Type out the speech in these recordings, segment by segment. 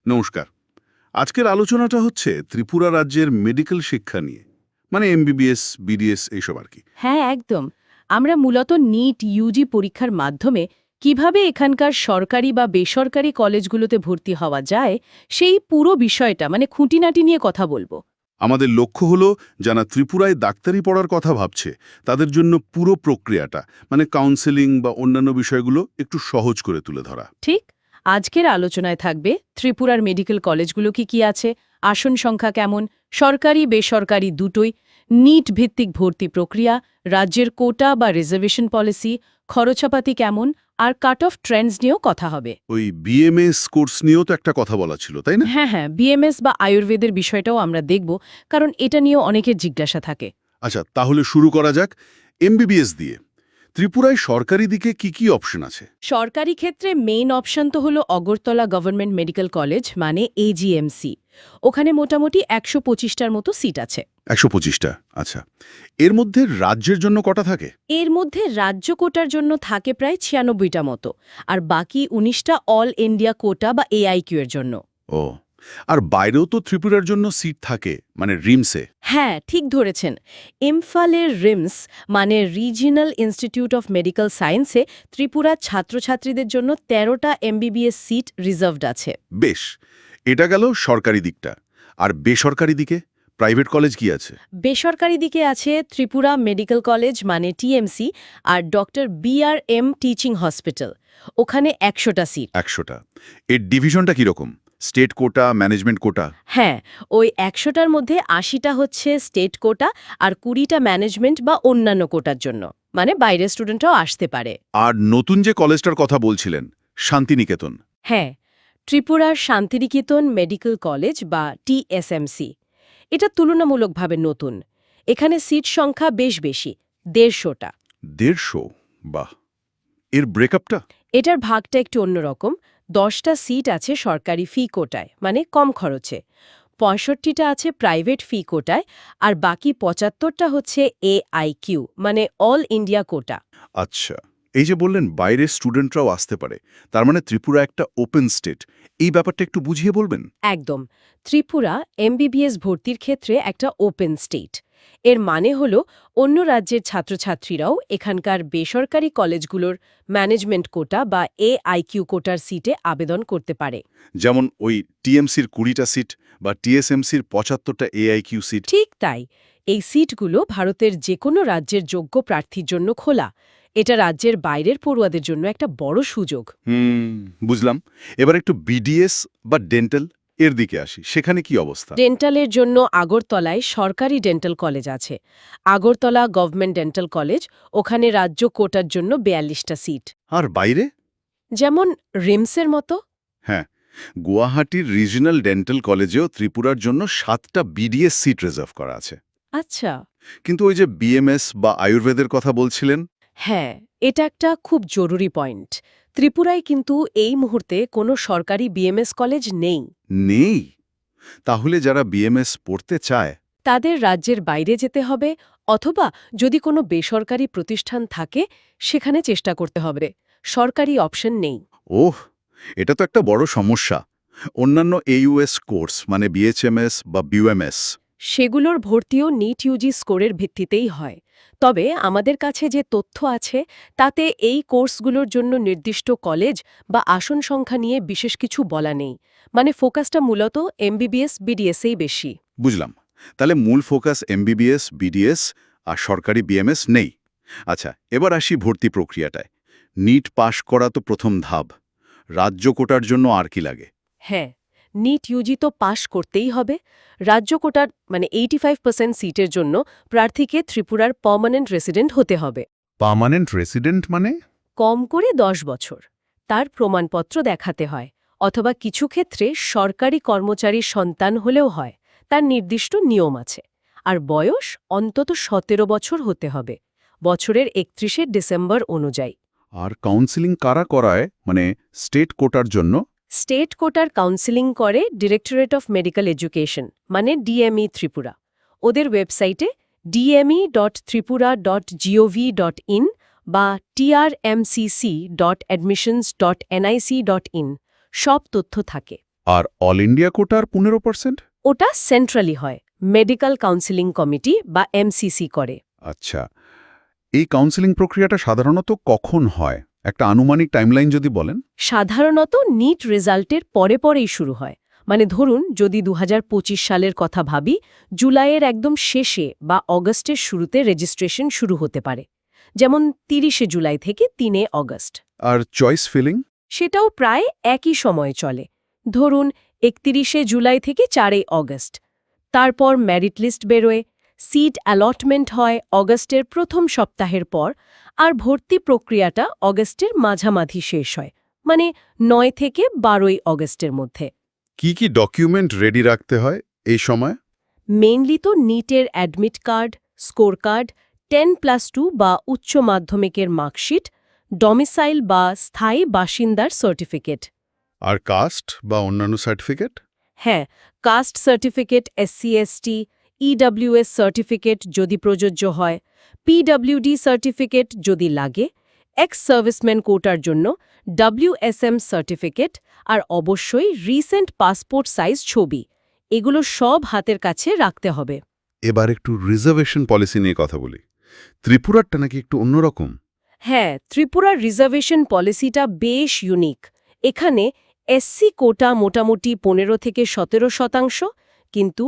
নমস্কার। আজকের আলোচনাটা হচ্ছে ত্রিপুরা রাজ্যের মেডিকেল শিক্ষা নিয়ে, মানে এমবিবিএস, বিডিএস এইসব আর কি। হ্যাঁ, একদম। আমরা মূলত নিট ইউজি পরীক্ষার মাধ্যমে কিভাবে এখানকার সরকারি বা বেসরকারি কলেজগুলোতে ভর্তি হওয়া যায় সেই পুরো বিষয়টা মানে খুঁটিনাটি নিয়ে কথা বলবো। আমাদের লক্ষ্য হলো যারা ত্রিপুরায় ডাক্তারি পড়ার কথা ভাবছে তাদের জন্য পুরো প্রক্রিয়াটা, মানে কাউন্সেলিং বা অন্যান্য বিষয়গুলো একটু সহজ করে তুলে ধরা। ঠিক, আজকের আলোচনায় থাকবে ত্রিপুরার মেডিকেল কলেজগুলো কি আছে, আসন সংখ্যা কেমন, সরকারি বেসরকারি দুটোই, নিট ভিত্তিক ভর্তি প্রক্রিয়া, রাজ্যের কোটা বা রিজার্ভেশন পলিসি, খরচাপাতি কেমন, আর কাট অফ ট্রেন্ডস নিয়েও কথা হবে। ওই বিএমএস কোর্স নিয়েও তো একটা কথা বলা ছিল, তাই না? হ্যাঁ, বিএমএস বা আয়ুর্বেদের বিষয়টাও আমরা দেখব, কারণ এটা নিয়েও অনেকের জিজ্ঞাসা থাকে। আচ্ছা, তাহলে শুরু করা যাক এমবিবিএস দিয়ে। ত্রিপুরায় সরকারি দিকে কি অপশন আছে? সরকারি ক্ষেত্রে মেইন অপশন তো হলো অগরতলা গভর্নমেন্ট মেডিকেল কলেজ মানে এজিএমসি। ওখানে মোটামুটি ১২৫টার মতো সিট আছে। ১২৫টা, আচ্ছা। এর মধ্যে রাজ্যের জন্য কটা থাকে? এর মধ্যে রাজ্য কোটার জন্য থাকে প্রায় ৯৬টা মতো, আর বাকি ১৯টা অল ইন্ডিয়া কোটা বা এআইকিউ এর জন্য। ও, আর বাইরেও তো ত্রিপুরার জন্য সিট থাকে, মানে রিমসে। হ্যাঁ, ঠিক ধরেছেন। ইম্ফলের রিমস মানে রিজিনাল ইনস্টিটিউট অফ মেডিকেল সায়েন্সে ত্রিপুরার ছাত্রছাত্রীদের জন্য ১৩টা এমবিবিএস সিট রিজার্ভড আছে। বেশ, এটা গেল সরকারি দিকটা। আর বেসরকারি দিকে প্রাইভেট কলেজ কি আছে? বেসরকারি দিকে আছে ত্রিপুরা মেডিকেল কলেজ মানে টিএমসি আর ডক্টর BRM টিচিং হসপিটাল। ওখানে ১০০টা সিট। ১০০টা। এর ডিভিশনটা কিরকম? State quota, management quota? হ্যাঁ, ওই ১০০টার মধ্যে ৮০টা হচ্ছে স্টেট কোটা আর ২০টা ম্যানেজমেন্ট বা অন্যান্য কোটার জন্য, মানে বাইরের স্টুডেন্টরাও আসতে পারে। আর নতুন যে কলেজটার কথা বলছিলেন, শান্তিনিকেতন। হ্যাঁ, ত্রিপুরার শান্তিনিকেতন মেডিকেল কলেজ বা TSMC। এটা তুলনামূলকভাবে নতুন। এখানে সিট সংখ্যা বেশ বেশি, ১৫০টা। ১৫০? বাহ! এর ব্রেকআপটা? এটার ভাগটা একটু অন্যরকম। ১০টা সিট আছে সরকারি ফি কোটায়, মানে কম খরচে। ৬৫টা আছে প্রাইভেট ফি কোটায়, আর বাকি ৭৫টা হচ্ছে এআইকিউ মানে অল ইন্ডিয়া কোটা। আচ্ছা, এই যে বললেন বাইরের স্টুডেন্টরাও আসতে পারে, তার মানে ত্রিপুরা একটা ওপেন স্টেট। এই ব্যাপারটা একটু বুঝিয়ে বলবেন? একদম। ত্রিপুরা এমবিবিএস ভর্তির ক্ষেত্রে একটা ওপেন স্টেট। এর মানে হল অন্য রাজ্যের ছাত্রছাত্রীরাও এখানকার বেসরকারি কলেজগুলোর ম্যানেজমেন্ট কোটা বা এআইকিউ কোটার সিটে আবেদন করতে পারে। যেমন ওই টিএমসির ২০টা সিট বা টিএসএমসির ৭৫টা এআইকিউ সিট। ঠিক তাই। এই সিটগুলো ভারতের যে কোনো রাজ্যের যোগ্য প্রার্থীর জন্য খোলা। এটা রাজ্যের বাইরের পড়ুয়াদের জন্য একটা বড় সুযোগ। বুঝলাম। এবার একটু বিডিএস বা ডেন্টাল এর দিকে আসি। সেখানে কি অবস্থা? ডেন্টালের জন্য আগরতলায় সরকারি ডেন্টাল কলেজ আছে। আগরতলা গভর্নমেন্ট ডেন্টাল কলেজ, ওখানে রাজ্য কোটার জন্য ৪২টা সিট। আর বাইরে? যেমন রিমসের মতো। হ্যাঁ, গুয়াহাটির রিজিনাল ডেন্টাল কলেজেও ত্রিপুরার জন্য ৭টা বিডিএস সিট রিজার্ভ করা আছে। আচ্ছা। কিন্তু ওই যে বিএমএস বা আয়ুর্বেদের কথা বলছিলেন? হ্যাঁ, এটা একটা খুব জরুরি পয়েন্ট। ত্রিপুরায় কিন্তু এই মুহূর্তে কোনো সরকারি বিএমএস কলেজ নেই। নেই? তাহলে যারা বিএমএস পড়তে চায়? তাদের রাজ্যের বাইরে যেতে হবে, অথবা যদি কোনো বেসরকারি প্রতিষ্ঠান থাকে সেখানে চেষ্টা করতে হবে। সরকারি অপশন নেই। ওহ! এটা তো একটা বড় সমস্যা। অন্যান্য AUS কোর্স, মানে বিএচএমএস বা বিউএমএস? সেগুলোর ভর্তিও নিট ইউজি স্কোরের ভিত্তিতেই হয়। তবে আমাদের কাছে যে তথ্য আছে তাতে এই কোর্সগুলোর জন্য নির্দিষ্ট কলেজ বা আসন সংখ্যা নিয়ে বিশেষ কিছু বলা নেই। মানে ফোকাসটা মূলত এমবিবিএস বিডিএসেই বেশি। বুঝলাম। তাহলে মূল ফোকাস এমবিবিএস, বিডিএস আর সরকারি বিএমএস নেই। আচ্ছা, এবার আসি ভর্তি প্রক্রিয়াটায়। নিট পাশ করা তো প্রথম ধাপ। রাজ্য কোটার জন্য আর কি লাগে? হ্যাঁ, নিট ইউজি তো পাশ করতেই হবে। রাজ্য কোটার মানে 85% সিটের জন্য প্রার্থীকে ত্রিপুরার পার্মানেন্ট রেসিডেন্ট হতে হবে। পার্মানেন্ট রেসিডেন্ট মানে? কম করে ১০ বছর। তার প্রমাণপত্র দেখাতে হয়, অথবা কিছু ক্ষেত্রে সরকারি কর্মচারীর সন্তান হলেও হয়। তার নির্দিষ্ট নিয়ম আছে। আর বয়স অন্তত ১৭ বছর হতে হবে, বছরের ৩১শে ডিসেম্বর অনুযায়ী। আর কাউন্সেলিং কারা করায়, মানে স্টেট কোটার জন্য? স্টেট কোটার কাউন্সেলিং করে ডিরেক্টরেট অফ মেডিকেল এডুকেশন মানে ডিএমই ত্রিপুরা। ওদের ওয়েবসাইটে dme.tripura.gov.in বা trmcc.admissions.nic.in সব তথ্য থাকে। আর অল ইন্ডিয়া কোটার 15%? ওটা সেন্ট্রালি হয়, মেডিকেল কাউন্সেলিং কমিটি বা এমসিসি করে। আচ্ছা, এই কাউন্সেলিং প্রক্রিয়াটা সাধারণত কখন হয়? একটা আনুমানিক টাইমলাইন যদি বলেন। সাধারণত নিট রেজাল্টের পরেই শুরু হয়। মানে ধরুন, যদি 2025 সালের কথা ভাবি, জুলাইয়ের একদম শেষে বা অগস্টের শুরুতে রেজিস্ট্রেশন শুরু হতে পারে। যেমন 30শে জুলাই থেকে 3 অগস্ট। আর চয়েস ফিলিং? সেটাও প্রায় একই সময়ে চলে। ধরুন 31শে জুলাই থেকে 4 অগস্ট। তারপর মেরিট লিস্ট বেরোয়, সিট অ্যালটমেন্ট হয় অগস্টের প্রথম সপ্তাহের পর, আর ভর্তি প্রক্রিয়াটা অগস্টের মাঝামাঝি শেষ হয়, মানে 9 থেকে 12 অগস্টের মধ্যে। কি কি ডকুমেন্ট রেডি রাখতে হয় এই সময়? মেইনলি তো নিটের অ্যাডমিট কার্ড, স্কোর কার্ড, 10+2 বা উচ্চ মাধ্যমিকের মার্কশিট, ডমিসাইল বা স্থায়ী বাসিন্দার সার্টিফিকেট। আর কাস্ট বা অন্যান্য সার্টিফিকেট? হ্যাঁ, caste certificate, SC/ST, EWS certificate যদি প্রযোজ্য হয়, PWD সার্টিফিকেট যদি লাগে, এক্স সার্ভিসম্যান কোটার জন্য WSM সার্টিফিকেট, আর অবশ্যই রিসেন্ট পাসপোর্ট সাইজ ছবি। এগুলো সব হাতের কাছে রাখতে হবে। এবার একটু রিজার্ভেশন পলিসি নিয়ে কথা বলি। ত্রিপুরারটা নাকি একটু অন্যরকম। হ্যাঁ, ত্রিপুরার রিজার্ভেশন পলিসিটা বেশ ইউনিক। এখানে SC কোটা মোটামুটি 15 থেকে 17%, কিন্তু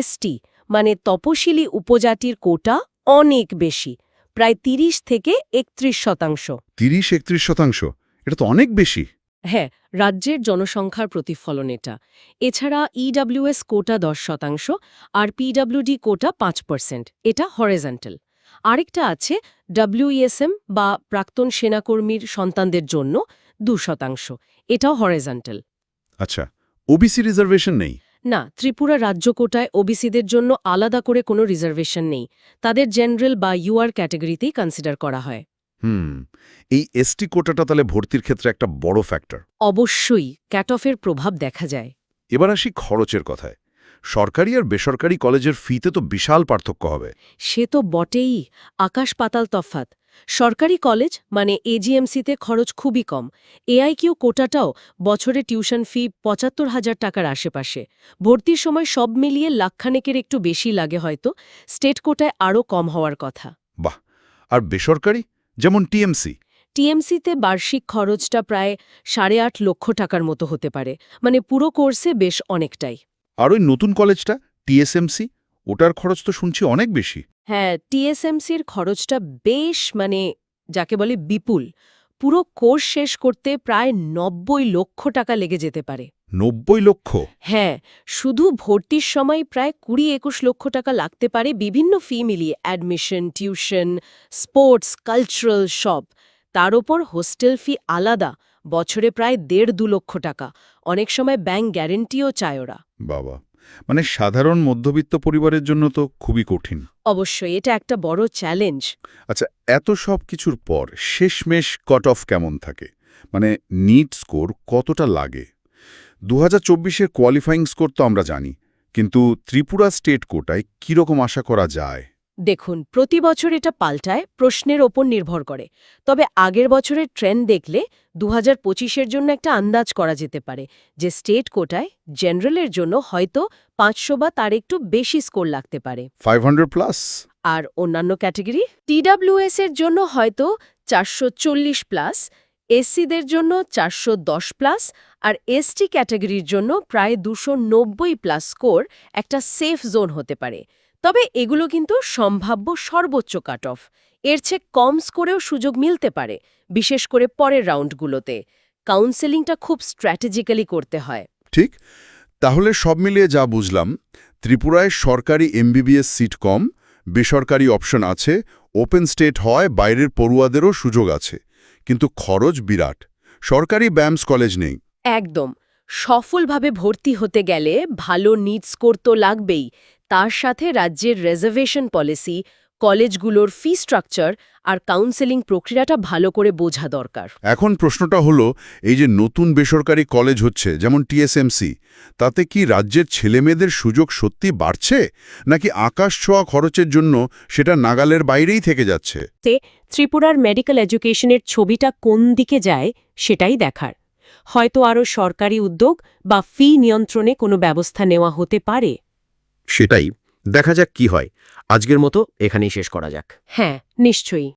ST মানে তপশিলি উপজাতির কোটা অনেক বেশি, প্রায় 30 থেকে 31%। 30-31%? এটা তো অনেক বেশি। হ্যাঁ, রাজ্যের জনসংখ্যার প্রতিফলন এটা। এছাড়া EWS কোটা 10% আর PWD কোটা 5%, এটা হরিজন্টাল। আরেকটা আছে WESM বা প্রাক্তন সেনাকর্মীর সন্তানদের জন্য 2%, এটাও হরিজন্টাল। আচ্ছা, ওবিসি রিজার্ভেশন নেই? না, ত্রিপুরা রাজ্য কোটায় ওবিসিদের জন্য আলাদা করে কোনো রিজার্ভেশন নেই। তাদের জেনারেল বা UR ক্যাটাগরিতেই কনসিডার করা হয়। এই এসটি কোটাটা তাহলে ভর্তির ক্ষেত্রে একটা বড় ফ্যাক্টর। অবশ্যই ক্যাট অফের প্রভাব দেখা যায়। এবার আসি খরচের কথায়। সরকারি আর বেসরকারি কলেজের ফিতে তো বিশাল পার্থক্য হবে। সে তো বটেই, আকাশ পাতাল তফাৎ। সরকারি কলেজ মানে AGMC-তে খরচ খুবই কম। AIQ কোটাটাও বছরে টিউশন ফি 75,000 টাকার আশেপাশে। ভর্তির সময় সব মিলিয়ে লাখখানেকের একটু বেশি লাগে হয়তো। স্টেট কোটায় আরও কম হওয়ার কথা। বাহ! আর বেসরকারি, যেমন টিএমসি? TMC-তে বার্ষিক খরচটা প্রায় 8.5 লক্ষ টাকার মতো হতে পারে, মানে পুরো কোর্সে বেশ অনেকটাই। আর ওই নতুন কলেজটা টিএসএমসি, ওটার খরচ তো শুনছি অনেক বেশি। হ্যাঁ, TSMC-র খরচটা বেশ, মানে যাকে বলে বিপুল। পুরো কোর্স শেষ করতে প্রায় 90 লক্ষ টাকা লেগে যেতে পারে। 90 লক্ষ? হ্যাঁ, শুধু ভর্তির সময় প্রায় 20-21 লক্ষ টাকা লাগতে পারে, বিভিন্ন ফি মিলিয়ে, অ্যাডমিশন, টিউশন, স্পোর্টস, কালচারাল সব। তার ওপর হোস্টেল ফি আলাদা, বছরে প্রায় 1.5-2 লক্ষ টাকা। অনেক সময় ব্যাংক গ্যারেন্টিও চায় ওরা। বাবা, মানে সাধারণ মধ্যবিত্ত পরিবারের জন্য তো খুবই কঠিন। অবশ্যই এটা একটা বড় চ্যালেঞ্জ। আচ্ছা, এত সব কিছুর পর শেষমেশ কট অফ কেমন থাকে? মানে নিট স্কোর কতটা লাগে? 2024-এর কোয়ালিফাইং স্কোর তো আমরা জানি, কিন্তু ত্রিপুরা স্টেট কোটায় কীরকম আশা করা যায়? দেখুন, প্রতি বছর এটা পাল্টায়, প্রশ্নের ওপর নির্ভর করে। তবে আগের বছরের ট্রেন্ড দেখলে 2025-এর জন্য একটা আন্দাজ করা যেতে পারে যে স্টেট কোটায় জেনারেলের জন্য হয়তো 500 বা তার একটু বেশি স্কোর লাগতে পারে। 500+? আর অন্যান্য ক্যাটেগরি TWS এর জন্য হয়তো 440+, SC-দের জন্য 410+, আর ST ক্যাটেগরির জন্য প্রায় 290+ স্কোর একটা সেফ জোন হতে পারে। তবে এগুলো কিন্তু সম্ভাব্য সর্বোচ্চ কাট অফ। এর চেয়ে কম স্কোরেও সুযোগ মিলতে পারে, বিশেষ করে পরের রাউন্ডগুলোতে। কাউন্সেলিংটা খুব স্ট্র্যাটেজিক্যালি করতে হয়। ঠিক। তাহলে সব মিলিয়ে যা বুঝলাম, ত্রিপুরায় সরকারি MBBS সিট কম, বেসরকারি অপশন আছে, ওপেন স্টেট হয়, বাইরের পড়ুয়াদেরও সুযোগ আছে, কিন্তু খরচ বিরাট। সরকারি ব্যামস কলেজ নেই। একদম। সফলভাবে ভর্তি হতে গেলে ভালো নিট স্কোর তো লাগবেই, তার সাথে রাজ্যের রিজার্ভেশন পলিসি, কলেজগুলোর ফি স্ট্রাকচার আর কাউন্সেলিং প্রক্রিয়াটা ভালো করে বোঝা দরকার। এখন প্রশ্নটা হলো, এই যে নতুন বেসরকারি কলেজ হচ্ছে যেমন TSMC, তাতে কি রাজ্যের ছেলেমেয়েদের সুযোগ সত্যি বাড়ছে, নাকি আকাশ ছোঁয়া খরচের জন্য সেটা নাগালের বাইরেই থেকে যাচ্ছে? ত্রিপুরার মেডিকেল এডুকেশনের ছবিটা কোন দিকে যায় সেটাই দেখার। হয়তো আরও সরকারি উদ্যোগ বা ফি নিয়ন্ত্রণে কোনো ব্যবস্থা নেওয়া হতে পারে। সেটাই, দেখা যাক কি হয়। আজকের মতো এখানেই শেষ করা যাক। হ্যাঁ, নিশ্চয়ই।